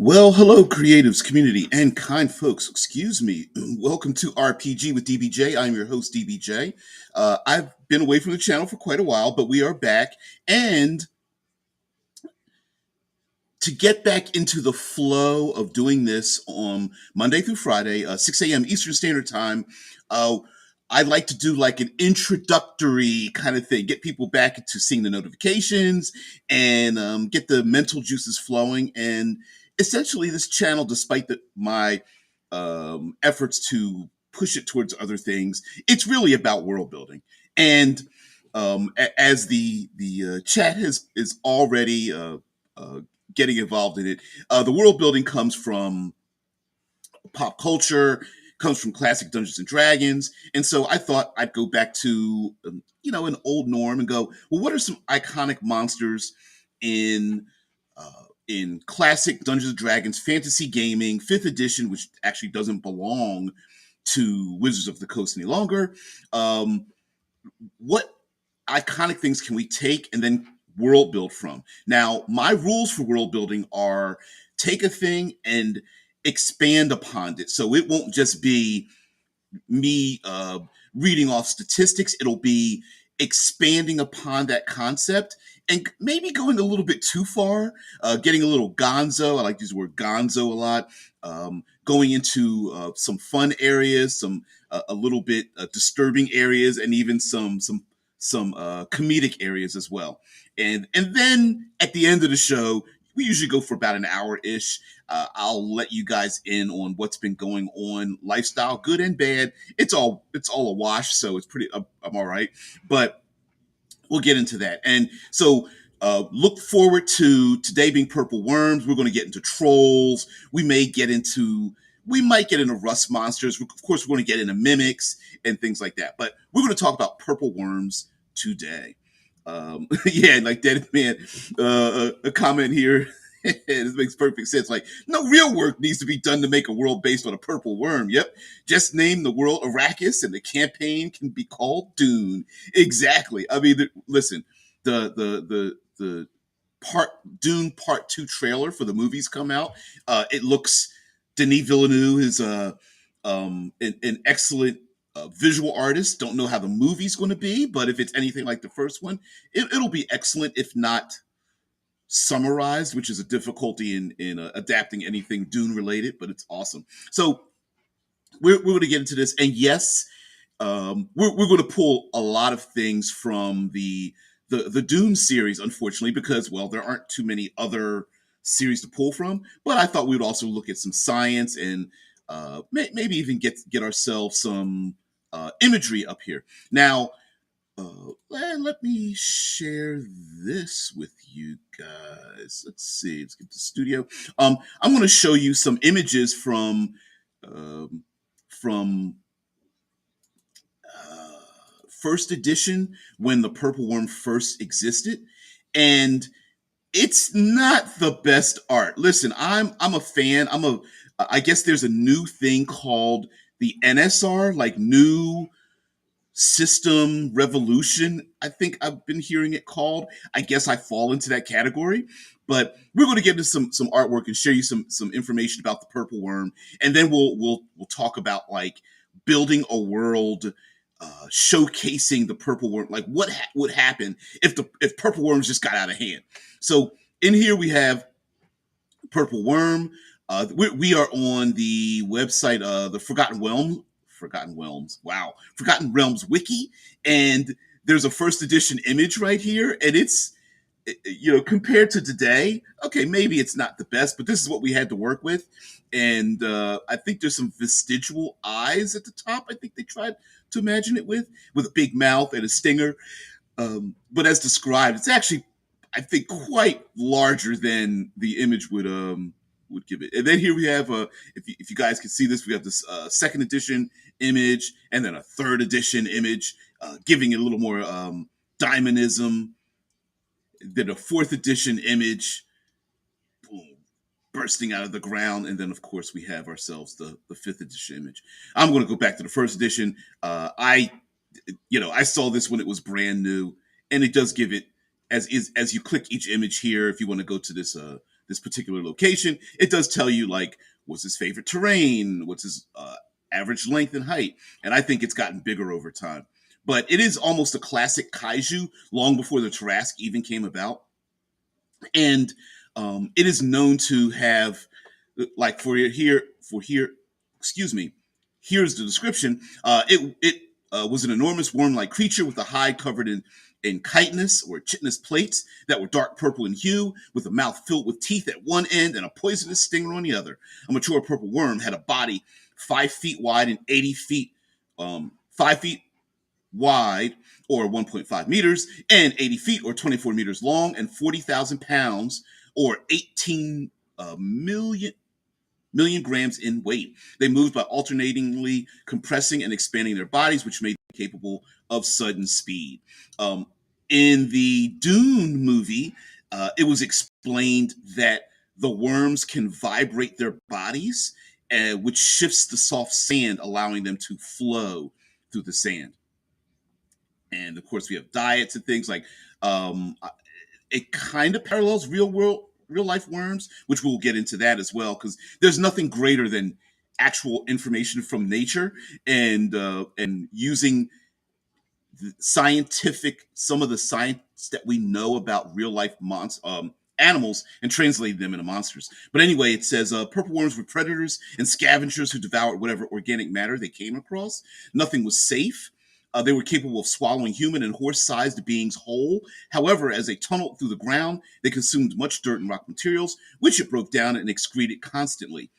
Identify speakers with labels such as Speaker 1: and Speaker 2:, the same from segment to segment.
Speaker 1: Well, hello, creatives, community, and kind folks. Excuse me. Welcome to RPG with DBJ. I'm your host, DBJ. I've been away from the channel for quite a while, but we are back. And to get back into the flow of doing this on Monday through Friday, 6 a.m. Eastern Standard Time, uh, I'd like to do like an introductory kind of thing, get people back into seeing the notifications and get the mental juices flowing. And essentially, this channel, despite my efforts to push it towards other things, it's really about world building. And as the chat is already uh, getting involved in it. The world building comes from pop culture, comes from classic Dungeons and Dragons, and so I thought I'd go back to an old norm and go, well, what are some iconic monsters in in classic Dungeons and Dragons fantasy gaming, fifth edition, which actually doesn't belong to Wizards of the Coast any longer. What iconic things can we take and then world build from? Now, my rules for world building are take a thing and expand upon it. So it won't just be me reading off statistics, it'll be expanding upon that concept and maybe going a little bit too far, getting a little gonzo. I like to use the word gonzo a lot. Going into some fun areas, some a little bit disturbing areas, and even some comedic areas as well. And then at the end of the show, we usually go for about an hour ish. I'll let you guys in on what's been going on, lifestyle, good and bad. It's all a wash, so it's pretty. I'm all right, but we'll get into that. And so look forward to today being purple worms. We're going to get into trolls. We might get into rust monsters. Of course, we're going to get into mimics and things like that. But we're going to talk about purple worms today. Yeah, like that man, a comment here. This makes perfect sense. Like, no real work needs to be done to make a world based on a purple worm. Yep. Just name the world Arrakis and the campaign can be called Dune. Exactly. I mean, listen, the part Dune Part 2 trailer for the movies come out. It looks Denis Villeneuve is an excellent visual artist. Don't know how the movie's going to be, but if it's anything like the first one, it'll be excellent, if not summarized, which is a difficulty in adapting anything Dune related, but it's awesome. So we're going to get into this, and yes, we're going to pull a lot of things from the Dune series, unfortunately, because well, there aren't too many other series to pull from. But I thought we would also look at some science and maybe even get ourselves some imagery up here. Now, let me share this with you guys. Let's see. Let's get to the studio. I'm going to show you some images um, from first edition when the purple worm first existed, and it's not the best art. Listen, I'm a fan. I guess there's a new thing called the NSR, like new system revolution, I think I've been hearing it called. I guess I fall into that category. But we're going to get into some artwork and share you some information about the purple worm, and then we'll talk about like building a world, showcasing the purple worm, like what would happen if purple worms just got out of hand. So in here we have purple worm. We are on the website, the Forgotten Realms. Wow, Forgotten Realms wiki, and there's a first edition image right here, and it's compared to today. Okay, maybe it's not the best, but this is what we had to work with, and I think there's some vestigial eyes at the top. I think they tried to imagine it with a big mouth and a stinger. But as described, it's actually, I think, quite larger than the image would give it. And then here we have if you guys can see this, we have this second edition image and then a third edition image, giving it a little more dynamism. Then a fourth edition image, boom, bursting out of the ground, and then of course we have ourselves the fifth edition image. I'm going to go back to the first edition. I saw this when it was brand new, and it does give it as you click each image here. If you want to go to this this particular location. It does tell you like what's his favorite terrain, what's his average length and height, and I think it's gotten bigger over time. But it is almost a classic kaiju long before the Jurassic even came about, and it is known to have like excuse me, here's the description. It was an enormous worm-like creature with a hide covered in chitinous or chitinous plates that were dark purple in hue, with a mouth filled with teeth at one end and a poisonous stinger on the other. A mature purple worm had a body 5 feet wide and 80 feet, 5 feet wide or 1.5 meters, and 80 feet or 24 meters long, and 40,000 pounds or 18 million grams in weight. They moved by alternatingly compressing and expanding their bodies, which made them capable of sudden speed. In the Dune movie, it was explained that the worms can vibrate their bodies, which shifts the soft sand, allowing them to flow through the sand. And of course, we have diets and things like um, it kind of parallels real life worms, which we'll get into that as well, because there's nothing greater than actual information from nature and using some of the science that we know about real life animals and translate them into monsters. But anyway, it says purple worms were predators and scavengers who devoured whatever organic matter they came across. Nothing was safe. They were capable of swallowing human and horse-sized beings whole. However, as they tunneled through the ground, they consumed much dirt and rock materials, which it broke down and excreted constantly.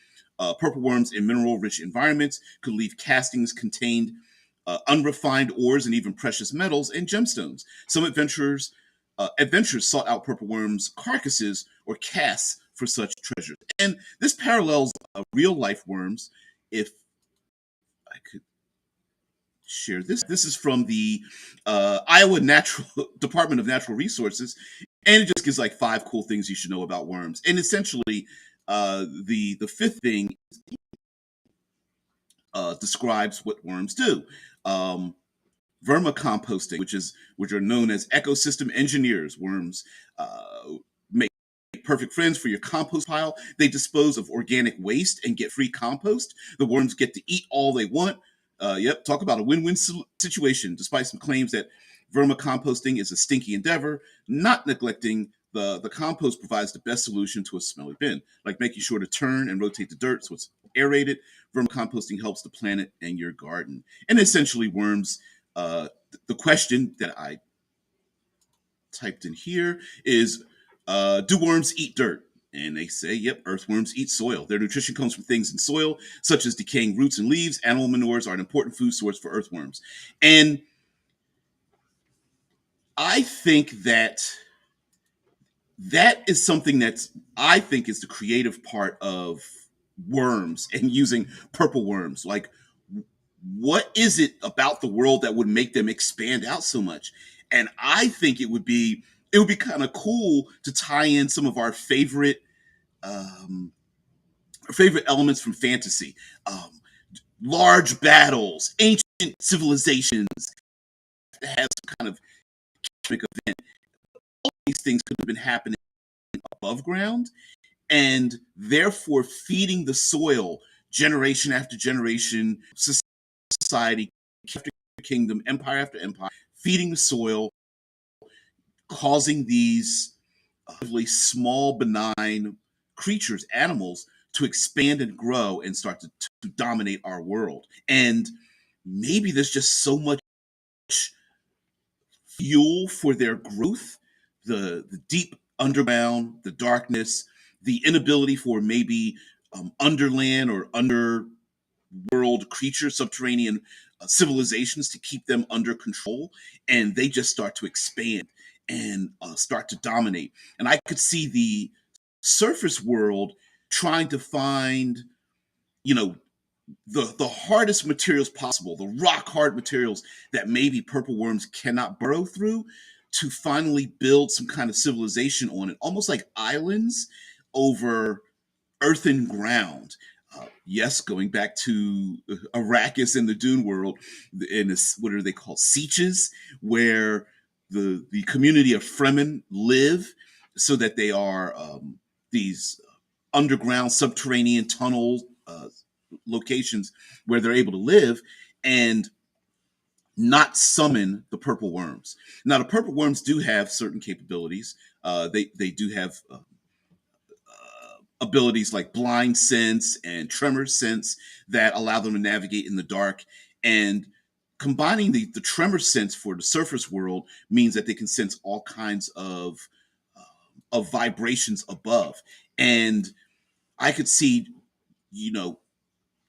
Speaker 1: Purple worms in mineral-rich environments could leave castings contained unrefined ores and even precious metals and gemstones. Some adventurers sought out purple worms' carcasses or casts for such treasures. And this parallels real life worms. If I could share this, this is from the Iowa Natural Department of Natural Resources, and it just gives like 5 cool things you should know about worms. And essentially, the fifth thing describes what worms do. Vermicomposting, which are known as ecosystem engineers. Worms make perfect friends for your compost pile. They dispose of organic waste and get free compost. The worms get to eat all they want. Yep, talk about a win-win situation. Despite some claims that vermicomposting is a stinky endeavor, not neglecting the compost provides the best solution to a smelly bin, like making sure to turn and rotate the dirt so it's aerated. Vermicomposting helps the planet and your garden. And essentially, worms. The question that I typed in here is, do worms eat dirt? And they say, yep, earthworms eat soil. Their nutrition comes from things in soil, such as decaying roots and leaves. Animal manures are an important food source for earthworms. And I think that is something I think is the creative part of worms and using purple worms. Like, what is it about the world that would make them expand out so much? And I think it would be kind of cool to tie in some of um, our favorite elements from fantasy, um, large battles, ancient civilizations that have some kind of cosmic event. All these things could have been happening above ground, and therefore feeding the soil generation after generation, society after kingdom, empire after empire, feeding the soil, causing these really small, benign creatures, animals, to expand and grow and start to dominate our world. And maybe there's just so much fuel for their growth, the deep underground, the darkness, the inability for maybe underland or underworld creatures, subterranean civilizations to keep them under control, and they just start to expand and start to dominate. And I could see the surface world trying to find, you know, the hardest materials possible, the rock hard materials that maybe purple worms cannot burrow through, to finally build some kind of civilization on it, almost like islands over earthen ground. Yes, going back to Arrakis in the Dune world, in this, what are they called? Sieges, where the community of Fremen live, so that they are these underground subterranean tunnel locations where they're able to live and not summon the purple worms. Now, the purple worms do have certain capabilities. They do have abilities like blind sense and tremor sense that allow them to navigate in the dark. And combining the tremor sense for the surface world means that they can sense all kinds of vibrations above. And I could see, you know,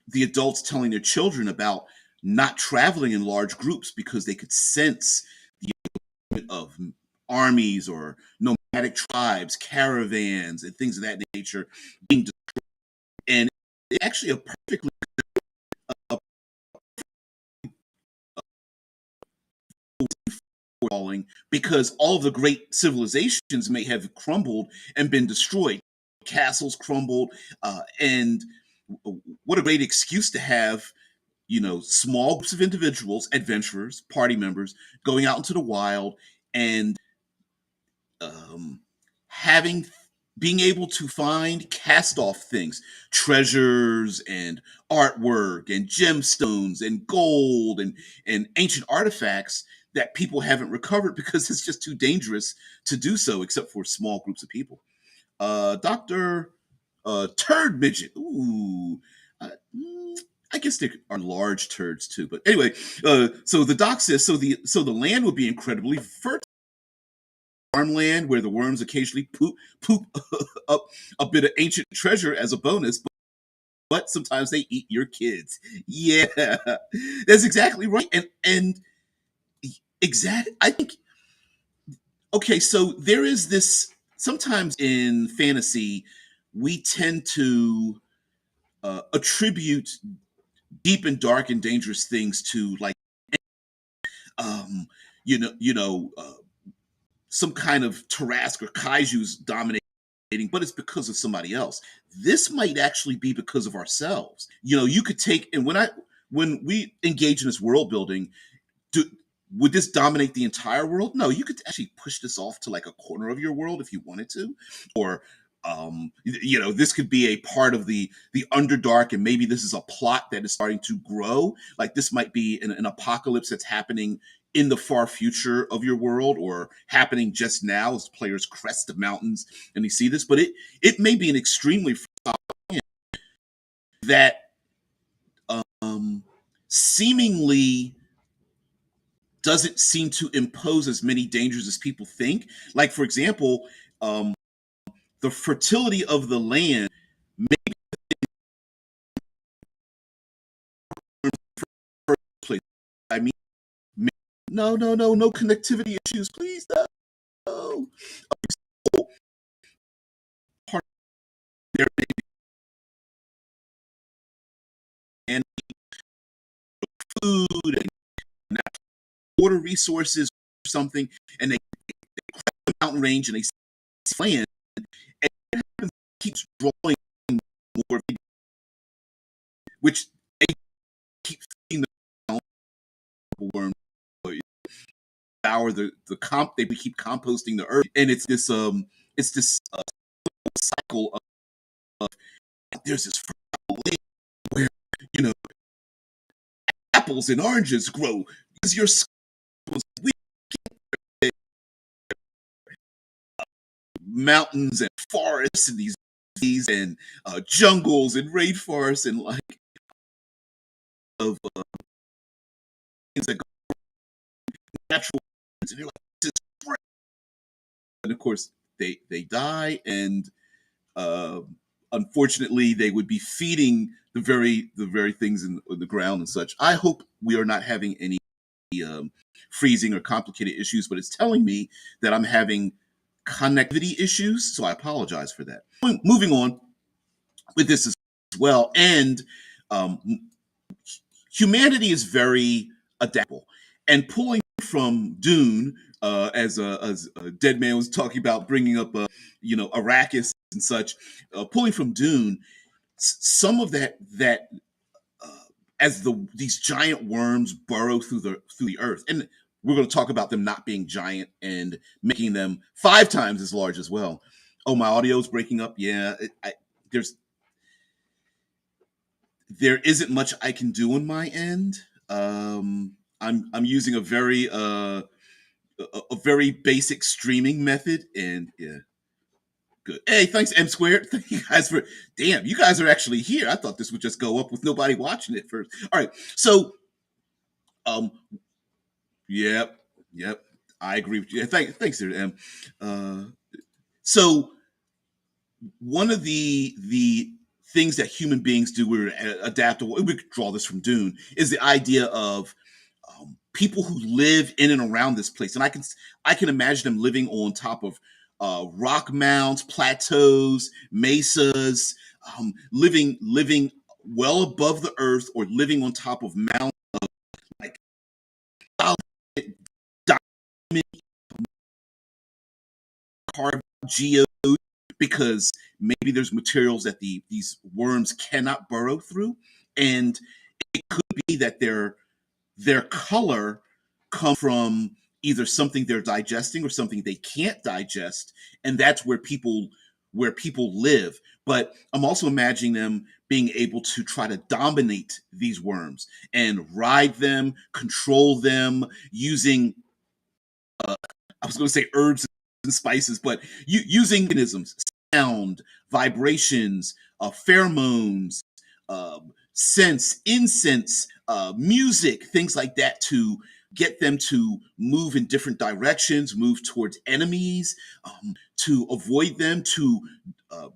Speaker 1: the adults telling their children about not traveling in large groups because they could sense the of armies or nomadic tribes, caravans, and things of that nature being, and it's actually a perfectly uh, falling because all of the great civilizations may have crumbled and been destroyed. Castles crumbled, and what a great excuse to have, you know, small groups of individuals, adventurers, party members, going out into the wild and um, having being able to find cast off things, treasures and artwork and gemstones and gold and ancient artifacts that people haven't recovered because it's just too dangerous to do so except for small groups of people. Dr. Turd Midget. Ooh. Uh, mm, I guess there are large turds too, but anyway. So the doc says so the land would be incredibly fertile, farmland where the worms occasionally poop up a bit of ancient treasure as a bonus, but sometimes they eat your kids. Yeah, that's exactly right. And exact. I think okay. So there is this. Sometimes in fantasy, we tend to attribute deep and dark and dangerous things to like um, some kind of Tarask or Kaiju's dominating, but it's because of somebody else. This might actually be because of ourselves. You know, you could take and when we engage in this world building, do, would this dominate the entire world? No, you could actually push this off to like a corner of your world if you wanted to, or this could be a part of the underdark, and maybe this is a plot that is starting to grow. Like this might be an apocalypse that's happening in the far future of your world, or happening just now as players crest the mountains and they see this. But it may be an extremely that seemingly doesn't seem to impose as many dangers as people think. Like, for example, the fertility of the land may first place. I mean, no connectivity issues, please, no. Part of their and food and water resources or something, and they climb the mountain range and they see land, and it keeps drawing more, which they keep feeding the worm the comp they keep composting the earth, and it's this cycle of there's this land where you know apples and oranges grow because your mountains and forests and these and jungles and rainforests and like of things that go natural, and you're like, this is great. And of course they die, and uh, unfortunately they would be feeding the very things in the ground and such. I hope we are not having any freezing or complicated issues, but it's telling me that I'm having connectivity issues, so I apologize for that. Moving on with this as well, and um, humanity is very adaptable, and pulling from Dune, as a dead man was talking about, bringing up Arrakis and such, pulling from Dune, some of that uh, as these giant worms burrow through the earth, and we're going to talk about them not being giant and making them 5 times as large as well. Oh, my audio's breaking up. Yeah, there's there isn't much I can do on my end. I'm using a very basic streaming method, and yeah, good. Hey, thanks M squared. Thank you guys for. Damn, you guys are actually here. I thought this would just go up with nobody watching it first. All right, so um, yep, yep, I agree with you. Thanks, there, M. Uh, so one of the things that human beings do, we're adaptable. We could draw this from Dune. Is the idea of people who live in and around this place, and I can imagine them living on top of rock mounds, plateaus, mesas, living well above the earth, or living on top of mountains like diamond carved geodes, because maybe there's materials that these worms cannot burrow through, and it could be that their color comes from either something they're digesting or something they can't digest, and that's where people live. But I'm also imagining them being able to try to dominate these worms and ride them, control them using I was going to say herbs and spices, but using mechanisms, sound, vibrations, pheromones, scents, incense, music, things like that, to get them to move in different directions, move towards enemies, to avoid them, to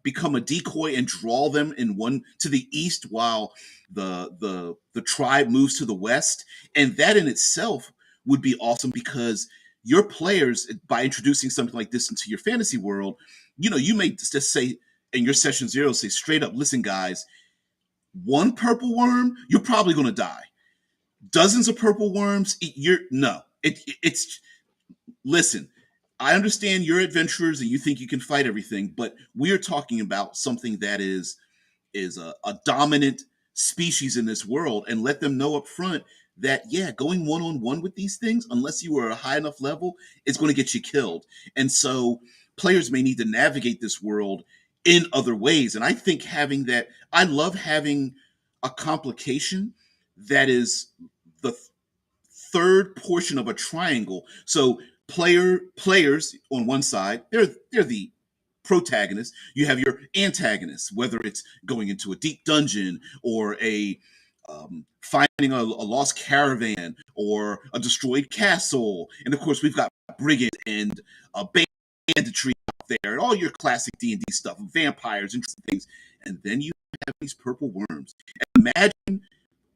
Speaker 1: become a decoy and draw them in one to the east while the tribe moves to the west. And that in itself would be awesome, because your players, by introducing something like this into your fantasy world, you may just say in your session zero, say straight up, listen, guys, one purple worm, you're probably going to die. Dozens of purple worms, you're no. It's listen. I understand you're adventurers and you think you can fight everything, but we're talking about something that is a dominant species in this world, and let them know up front that, yeah, going one on one with these things, unless you are a high enough level, is going to get you killed. And so players may need to navigate this world in other ways. And I think having that, I love having a complication that is the third portion of a triangle. So players on one side, they're the protagonist. You have your antagonist, whether it's going into a deep dungeon, or a finding a lost caravan, or a destroyed castle. And of course, we've got brigands and banditry out there, and all your classic D&D stuff, vampires and things. And then you have these purple worms. And imagine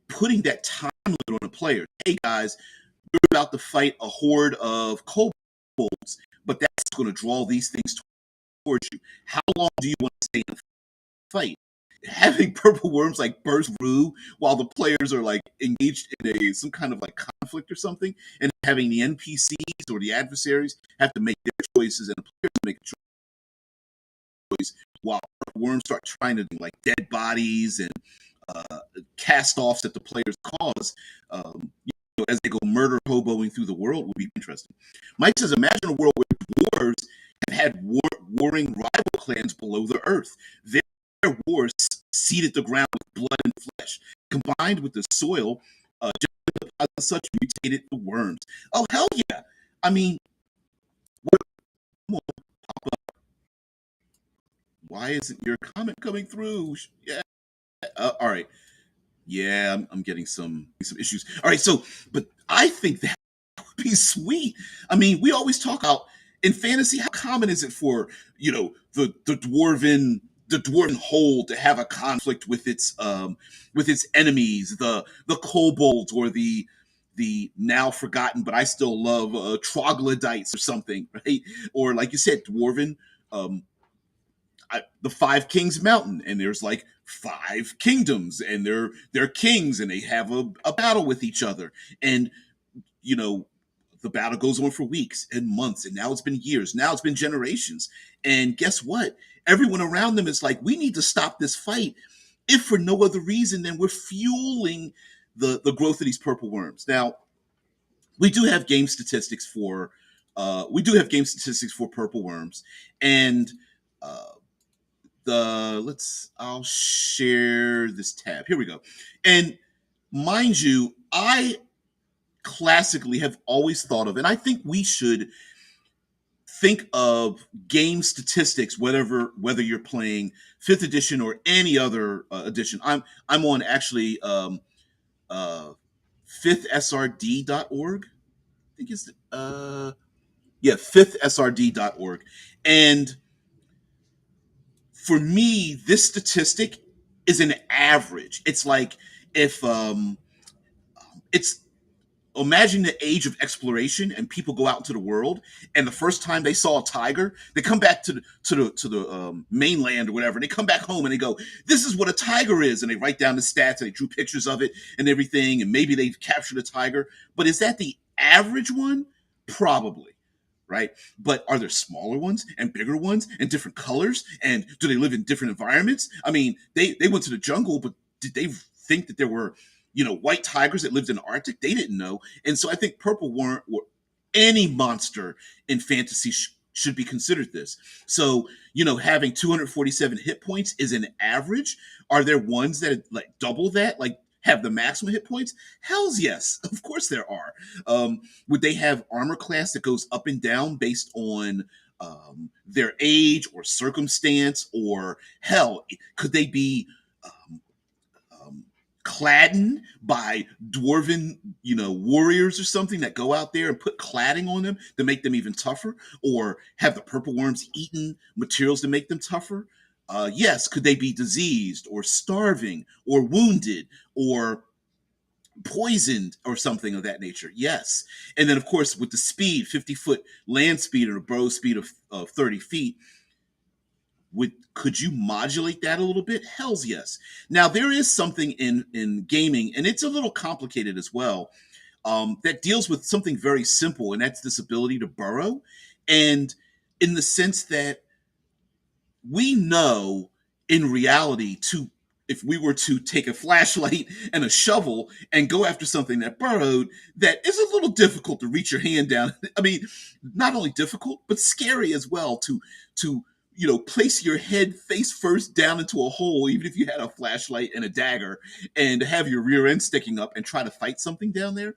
Speaker 1: putting that time limit on a player. Hey guys, you're about to fight a horde of kobolds, but that's going to draw these things towards you. How long do you want to stay in the fight? Having purple worms like burst through while the players are like engaged in some kind of like conflict or something, and having the NPCs or the adversaries have to make their choices, and the players make a choice, while worms start trying to do like dead bodies and cast-offs that the players cause, as they go murder hoboing through the world, would be interesting. Mike says, imagine a world where dwarves have had warring rival clans below the earth. Their wars seeded the ground with blood and flesh, combined with the soil, just such mutated the worms. Oh, hell yeah. I mean, why isn't your comment coming through? Yeah. All right. Yeah, I'm getting some issues. All right, so but I think that would be sweet. I mean, we always talk about in fantasy, how common is it for the dwarven hold to have a conflict with its enemies, the kobolds, or the now forgotten, but I still love troglodytes or something, right? Or like you said, dwarven, um, the Five Kings Mountain, and there's like five kingdoms, and they're kings, and they have a battle with each other, and you know the battle goes on for weeks and months, and now it's been years, now it's been generations, and guess what? Everyone around them is like, we need to stop this fight, if for no other reason than we're fueling the growth of these purple worms. Now, we do have game statistics for purple worms, and Uh, I'll share this tab. Here we go. And mind you, I classically have always thought of, and I think we should think of game statistics, whether you're playing fifth edition or any other edition. I'm on actually uh, 5thsrd.org. I think it's yeah, 5thsrd.org. And for me, this statistic is an average. It's like if it's imagine the age of exploration and people go out into the world, and the first time they saw a tiger, they come back to the mainland or whatever, and they come back home and they go, this is what a tiger is, and they write down the stats and they drew pictures of it and everything, and maybe they've captured a tiger. But is that the average one? Probably, right? But are there smaller ones and bigger ones and different colors, and do they live in different environments? I mean, they went to the jungle, but did they think that there were, white tigers that lived in the Arctic? They didn't know. And so I think purple weren't, or any monster in fantasy should be considered this. So, having 247 hit points is an average. Are there ones that like double that, like have the maximum hit points? Hell's yes. Of course there are. Would they have armor class that goes up and down based on their age or circumstance? Or hell, could they be cladding by dwarven, warriors or something that go out there and put cladding on them to make them even tougher? Or have the purple worms eaten materials to make them tougher? Yes. Could they be diseased or starving or wounded or poisoned or something of that nature? Yes. And then, of course, with the speed, 50-foot land speed or a burrow speed of 30 feet, could you modulate that a little bit? Hell's yes. Now there is something in gaming, and it's a little complicated as well, that deals with something very simple, and that's this ability to burrow. And in the sense that we know in reality, to if we were to take a flashlight and a shovel and go after something that burrowed, that is a little difficult to reach your hand down. I mean, not only difficult but scary as well to place your head face first down into a hole, even if you had a flashlight and a dagger, and have your rear end sticking up and try to fight something down there,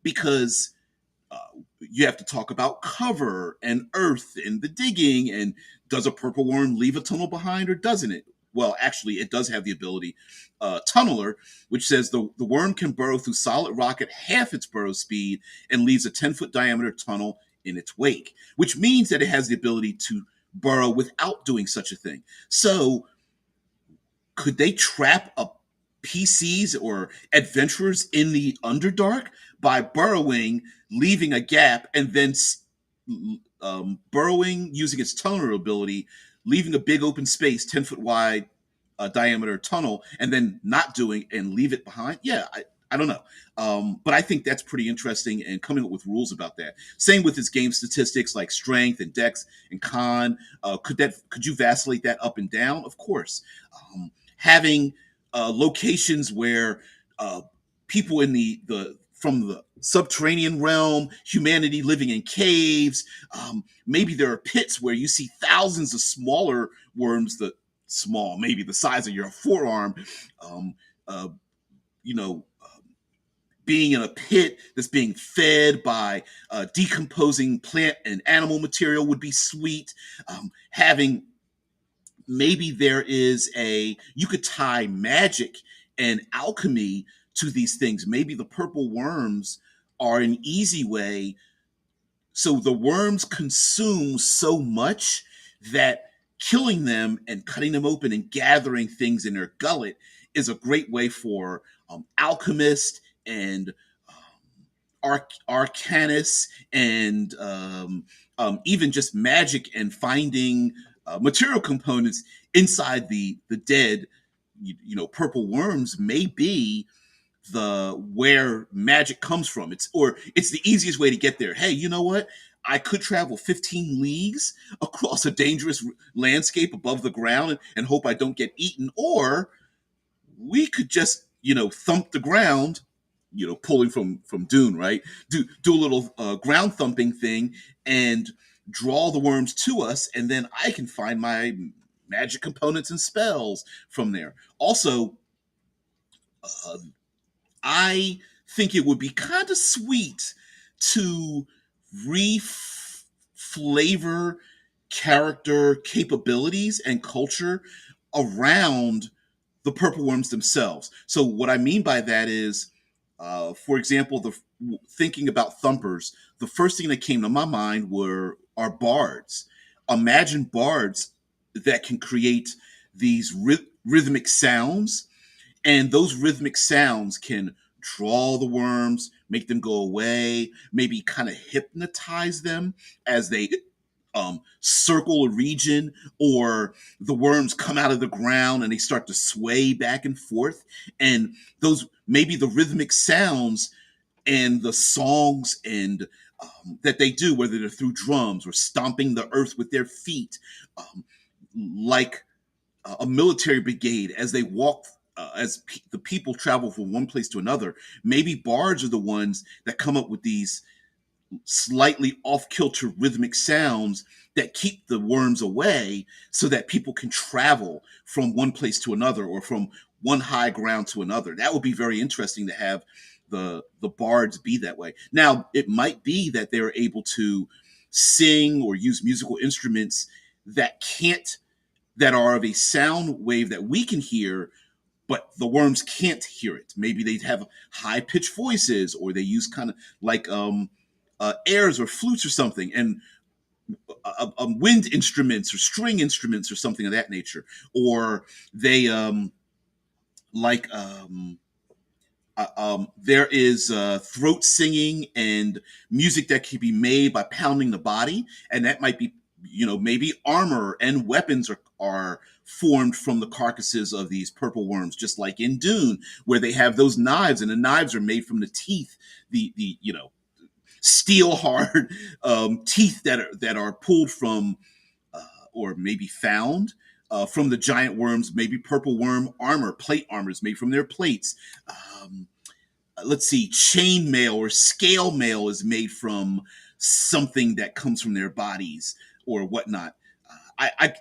Speaker 1: because you have to talk about cover and earth and the digging, and does a purple worm leave a tunnel behind or doesn't it? Well, actually, it does have the ability, Tunneler, which says the worm can burrow through solid rock at half its burrow speed and leaves a 10-foot diameter tunnel in its wake, which means that it has the ability to burrow without doing such a thing. So could they trap up PCs or adventurers in the Underdark by burrowing, leaving a gap, and then burrowing using its tunnel ability, leaving a big open space, 10-foot wide diameter tunnel, and then not doing and leave it behind? Yeah, I don't know. But I think that's pretty interesting, and coming up with rules about that. Same with its game statistics like strength and dex and con. Could you vacillate that up and down? Of course. Having locations where people in the from the subterranean realm, humanity living in caves. Maybe there are pits where you see thousands of smaller worms, maybe the size of your forearm, uh, you know, being in a pit that's being fed by decomposing plant and animal material would be sweet. Having maybe you could tie magic and alchemy to these things. Maybe the purple worms are an easy way. So the worms consume so much that killing them and cutting them open and gathering things in their gullet is a great way for alchemists and arcanists and even just magic and finding material components inside the dead. Purple worms may be the where magic comes from. It's the easiest way to get there. Hey, you know what? I could travel 15 leagues across a dangerous landscape above the ground and hope I don't get eaten, or we could just thump the ground, pulling from Dune, right? Do a little ground thumping thing, and draw the worms to us, and then I can find my magic components and spells from there. Also, uh, I think it would be kind of sweet to re-flavor character capabilities and culture around the purple worms themselves. So what I mean by that is, for example, thinking about thumpers, the first thing that came to my mind were are bards. Imagine bards that can create these rhythmic sounds, and those rhythmic sounds can draw the worms, make them go away, maybe kind of hypnotize them as they circle a region, or the worms come out of the ground and they start to sway back and forth. And those, maybe the rhythmic sounds and the songs and that they do, whether they're through drums or stomping the earth with their feet, um, like a military brigade as they walk, the people travel from one place to another. Maybe bards are the ones that come up with these slightly off kilter rhythmic sounds that keep the worms away, so that people can travel from one place to another, or from one high ground to another. That would be very interesting to have the bards be that way. Now, it might be that they're able to sing or use musical instruments that can't that are of a sound wave that we can hear, but the worms can't hear it. Maybe they have high pitched voices, or they use kind of like airs or flutes or something, and wind instruments or string instruments or something of that nature. Or they like there is throat singing and music that can be made by pounding the body, and that might be, maybe armor and weapons are formed from the carcasses of these purple worms, just like in Dune, where they have those knives, and the knives are made from the teeth, the steel hard teeth that are pulled from, or maybe found from the giant worms. Maybe purple worm armor, plate armor is made from their plates. Um, let's see, chain mail or scale mail is made from something that comes from their bodies or whatnot. I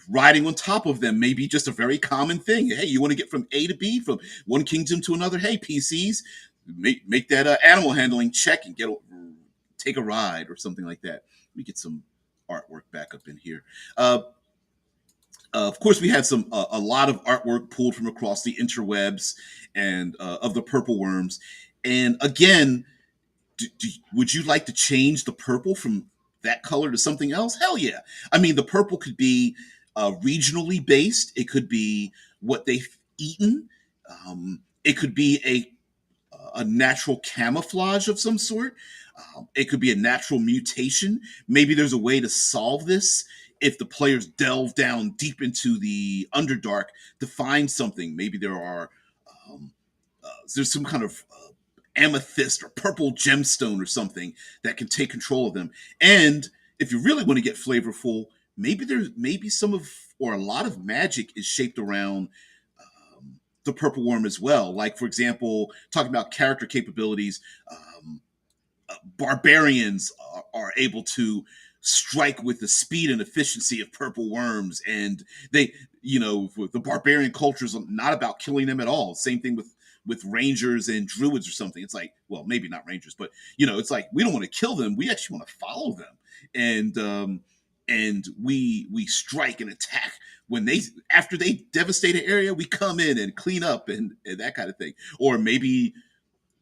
Speaker 1: riding on top of them may be just a very common thing. Hey, you want to get from A to B, from one kingdom to another? Hey, PCs, make that animal handling check and take a ride or something like that. Let me get some artwork back up in here. Of course, we had a lot of artwork pulled from across the interwebs and of the purple worms. And again, would you like to change the purple from that color to something else? Hell yeah! I mean, the purple could be regionally based. It could be what they've eaten. It could be a natural camouflage of some sort. It could be a natural mutation. Maybe there's a way to solve this if the players delve down deep into the Underdark to find something. Maybe um, there's some kind of amethyst or purple gemstone or something that can take control of them. And if you really want to get flavorful, maybe some of, or a lot of magic is shaped around the purple worm as well. Like, for example, talking about character capabilities, barbarians are able to strike with the speed and efficiency of purple worms, and they, the barbarian culture is not about killing them at all. Same thing with rangers and druids or something. It's like, well, maybe not rangers, but it's like, we don't want to kill them, we actually want to follow them. And we strike and attack when they, after they devastate an area, we come in and clean up, and that kind of thing. Or maybe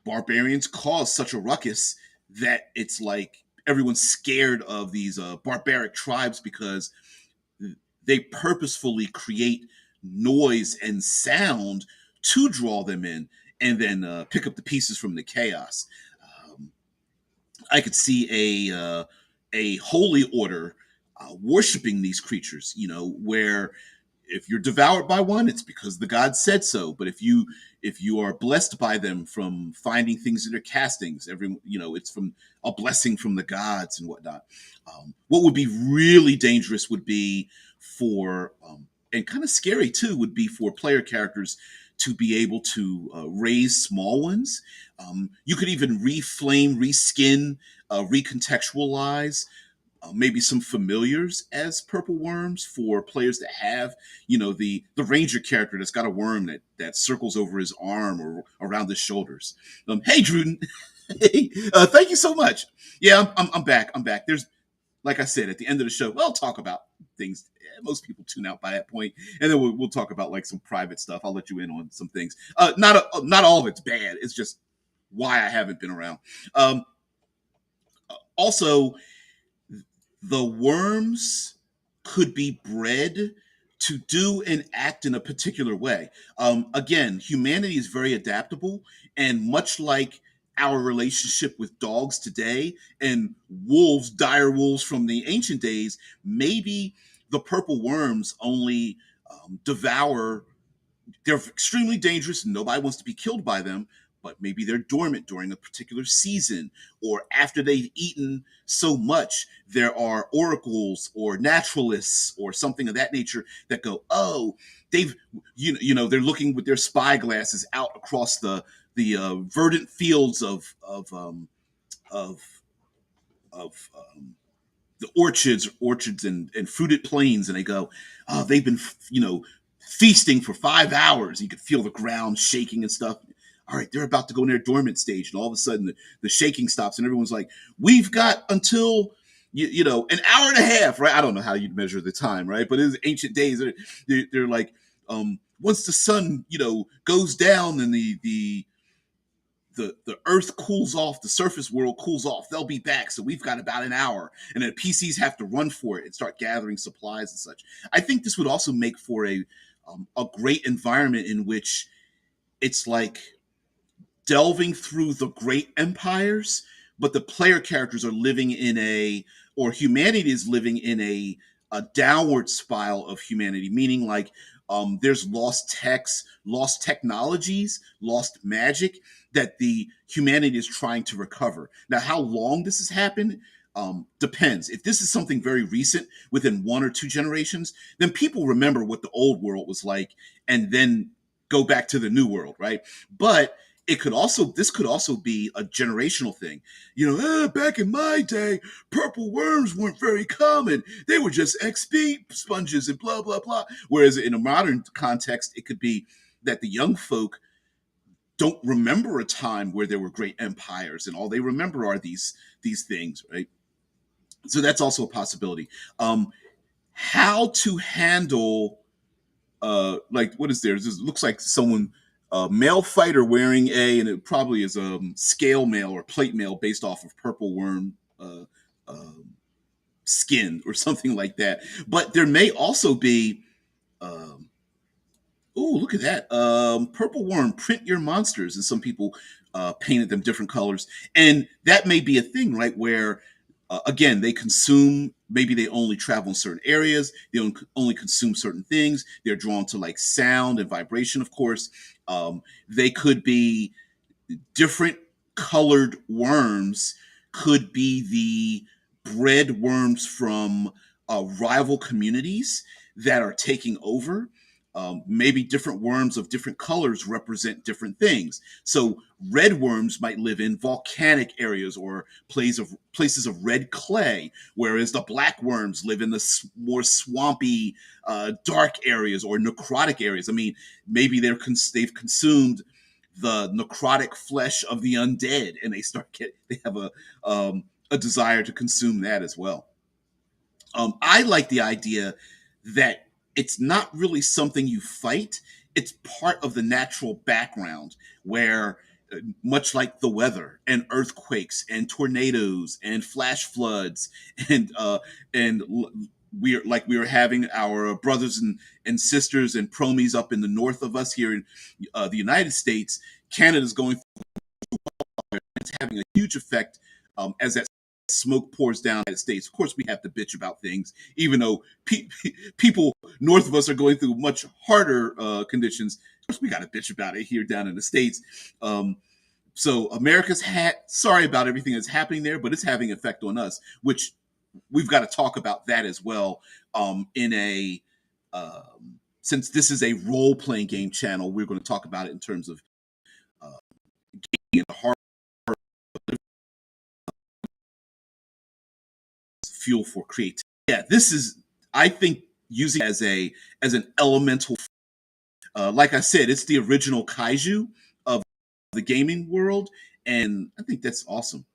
Speaker 1: barbarians cause such a ruckus that it's like everyone's scared of these barbaric tribes, because they purposefully create noise and sound to draw them in, and then pick up the pieces from the chaos. Um, I could see a holy order worshiping these creatures, where if you're devoured by one, it's because the god said so. But if you are blessed by them from finding things in their castings, it's from a blessing from the gods and whatnot. What would be really dangerous would be for, and kind of scary too, would be for player characters to be able to raise small ones. You could even reflame, reskin, recontextualize maybe some familiars as purple worms for players that have, the ranger character that's got a worm that circles over his arm or around his shoulders. Hey, Druden. Hey, thank you so much. Yeah, I'm back. I'm back. There's, like I said, at the end of the show, we'll talk about things. Most people tune out by that point, and then we'll talk about like some private stuff. I'll let you in on some things. Not all of it's bad. It's just why I haven't been around. Um, Also, the worms could be bred to do and act in a particular way. Again, humanity is very adaptable, and much like our relationship with dogs today and wolves, dire wolves from the ancient days, maybe the purple worms only devour. They're extremely dangerous and nobody wants to be killed by them, but maybe they're dormant during a particular season, or after they've eaten so much, there are oracles or naturalists or something of that nature that go, oh, they've, they're looking with their spy glasses out across the verdant fields of the orchards and fruited plains, and they go, oh, they've been, feasting for 5 hours. You could feel the ground shaking and stuff. All right, they're about to go in their dormant stage, and all of a sudden the shaking stops, and everyone's like, "We've got until an hour and a half, right?" I don't know how you'd measure the time, right? But in ancient days, they're like, once the sun goes down and the earth cools off, the surface world cools off, they'll be back. So we've got about an hour. And then PCs have to run for it and start gathering supplies and such. I think this would also make for a great environment in which it's like delving through the great empires, but the player characters are living in or humanity is living in a downward spiral of humanity, meaning like there's lost texts, lost technologies, lost magic that the humanity is trying to recover. Now, how long this has happened depends. If this is something very recent, within 1 or 2 generations, then people remember what the old world was like, and then go back to the new world, right? But this could also be a generational thing. Back in my day, purple worms weren't very common. They were just XP sponges and blah blah blah. Whereas in a modern context, it could be that the young folk don't remember a time where there were great empires, and all they remember are these things, right? So that's also a possibility. How to handle like, what is there? This looks like someone, male fighter wearing and it probably is scale mail or plate mail based off of purple worm skin or something like that. But there may also be, um, oh, look at that, purple worm, print your monsters, and some people painted them different colors, and that may be a thing, right? Where again, they consume, maybe they only travel in certain areas, they only consume certain things, they're drawn to like sound and vibration, of course. They could be different colored worms, could be the bred worms from rival communities that are taking over. Maybe different worms of different colors represent different things. So red worms might live in volcanic areas or places of red clay, whereas the black worms live in the more swampy, dark areas or necrotic areas. I mean, maybe they've consumed the necrotic flesh of the undead, and they have a desire to consume that as well. I like the idea that it's not really something you fight; it's part of the natural background where, much like the weather and earthquakes and tornadoes and flash floods and we are having our brothers and sisters and promies up in the north of us here in the United States. Canada's going it's having a huge effect as that smoke pours down the United States. Of course, we have to bitch about things, even though people north of us are going through much harder conditions. Of course, we got to bitch about it here down in the States. So America's sorry about everything that's happening there, but it's having an effect on us, which we've got to talk about that as well. In a Since this is a role playing game channel, we're going to talk about it in terms of uh, getting the hard fuel for creativity. Yeah, this is, I think, using it as an elemental. Like I said, it's the original kaiju of the gaming world, and I think that's awesome.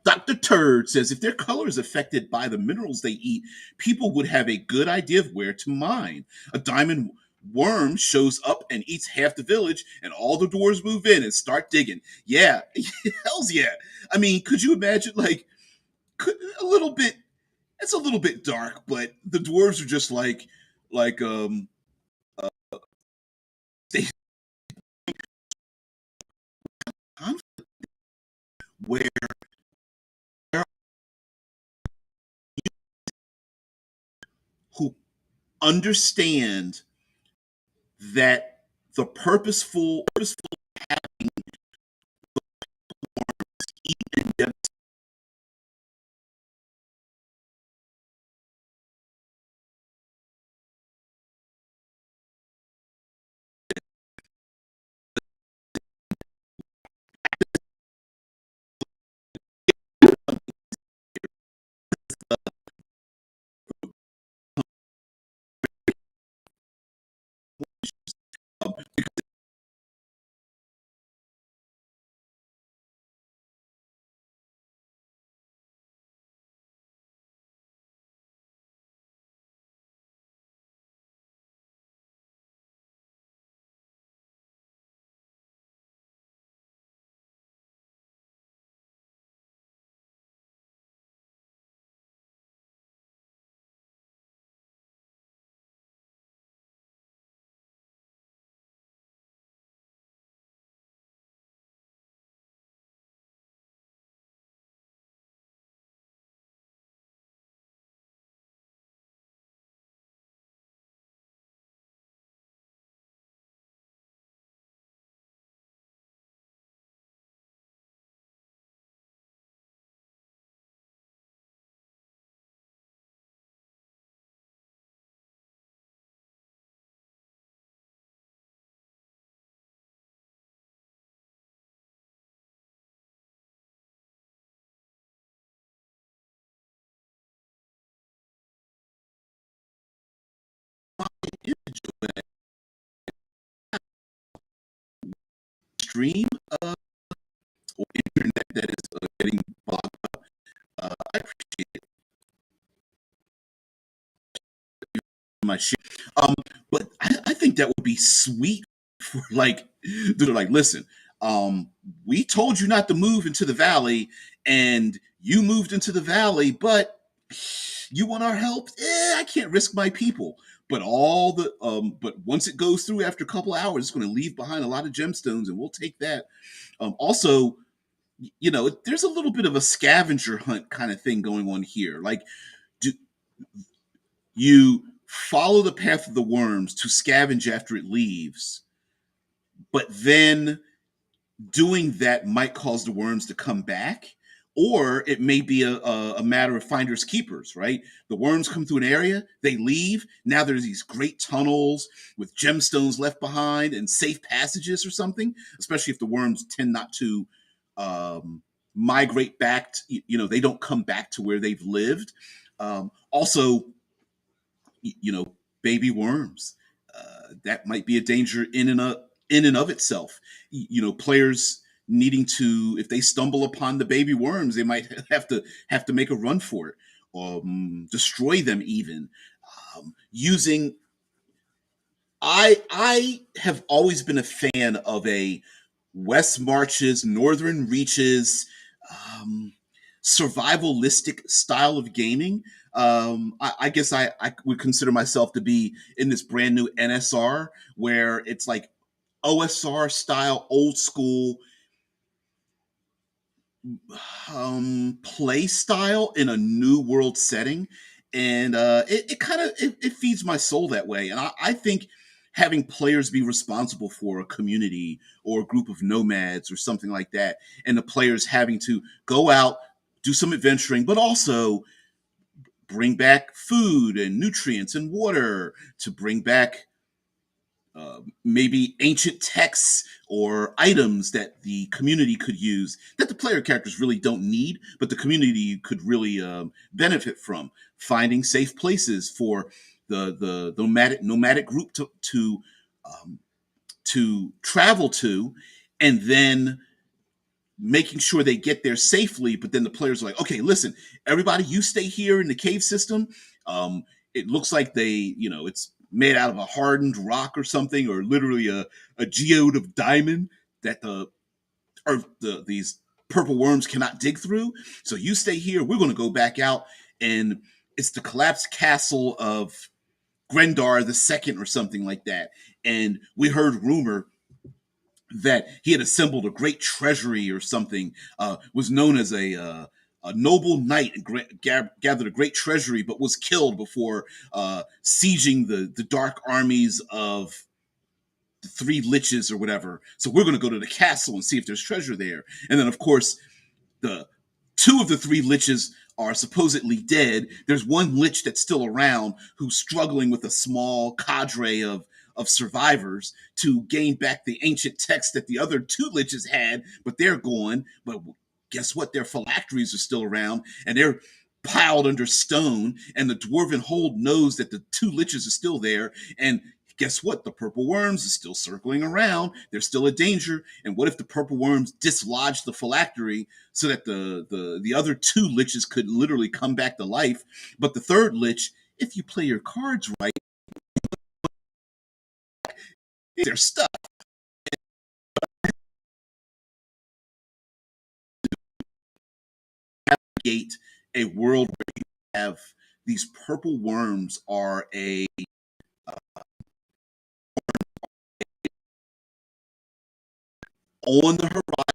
Speaker 1: Dr. Turd says if their color is affected by the minerals they eat, people would have a good idea of where to mine. A diamond worm shows up and eats half the village, and all the dwarves move in and start digging. Yeah, hell's yeah. I mean, could you imagine, like, a little bit? It's a little bit dark, but the dwarves are just like they where who understand that the purposeful eat stream or internet that is getting bogged up. I appreciate my shit. But I think that would be sweet for like they're like, listen, we told you not to move into the valley, and you moved into the valley, but you want our help? I can't risk my people. But but once it goes through after a couple hours, it's going to leave behind a lot of gemstones, and we'll take that. Also, there's a little bit of a scavenger hunt kind of thing going on here. Like, do you follow the path of the worms to scavenge after it leaves, but then doing that might cause the worms to come back, or it may be a matter of finders keepers, right? The worms come through an area, they leave. Now there's these great tunnels with gemstones left behind and safe passages or something, especially if the worms tend not to migrate back. They don't come back to where they've lived. Also, you know, baby worms. That might be a danger in and of itself. Players needing to, if they stumble upon the baby worms, they might have to make a run for it, or destroy them even. Using I have always been a fan of a West Marches, Northern Reaches, um, survivalistic style of gaming. I guess I would consider myself to be in this brand new NSR where it's like OSR style, old school play style in a new world setting, and it kind of it feeds my soul that way. And I think having players be responsible for a community or a group of nomads or something like that, and the players having to go out, do some adventuring, but also bring back food and nutrients and water to bring back maybe ancient texts or items that the community could use that the player characters really don't need, but the community could really benefit from. Finding safe places for the nomadic group um, to travel to, and then making sure they get there safely. But then the players are like, okay, listen, everybody, you stay here in the cave system. It looks like it's made out of a hardened rock or something, or literally a geode of diamond that these purple worms cannot dig through. So you stay here. We're going to go back out, and it's the collapsed castle of Grendar the Second or something like that. And we heard rumor that he had assembled a great treasury or something, was known as a noble knight, and gathered a great treasury, but was killed before sieging the dark armies of the three liches or whatever. So we're going to go to the castle and see if there's treasure there. And then, of course, the two of the three liches are supposedly dead. There's one lich that's still around who's struggling with a small cadre of survivors to gain back the ancient text that the other two liches had, but they're gone. But guess what? Their phylacteries are still around, and they're piled under stone, and the dwarven hold knows that the two liches are still there. And guess what? The purple worms are still circling around. They're still a danger. And what if the purple worms dislodge the phylactery so that the other two liches could literally come back to life? But the third lich, if you play your cards right, they're stuck. Navigate a world where you have these purple worms are on the horizon.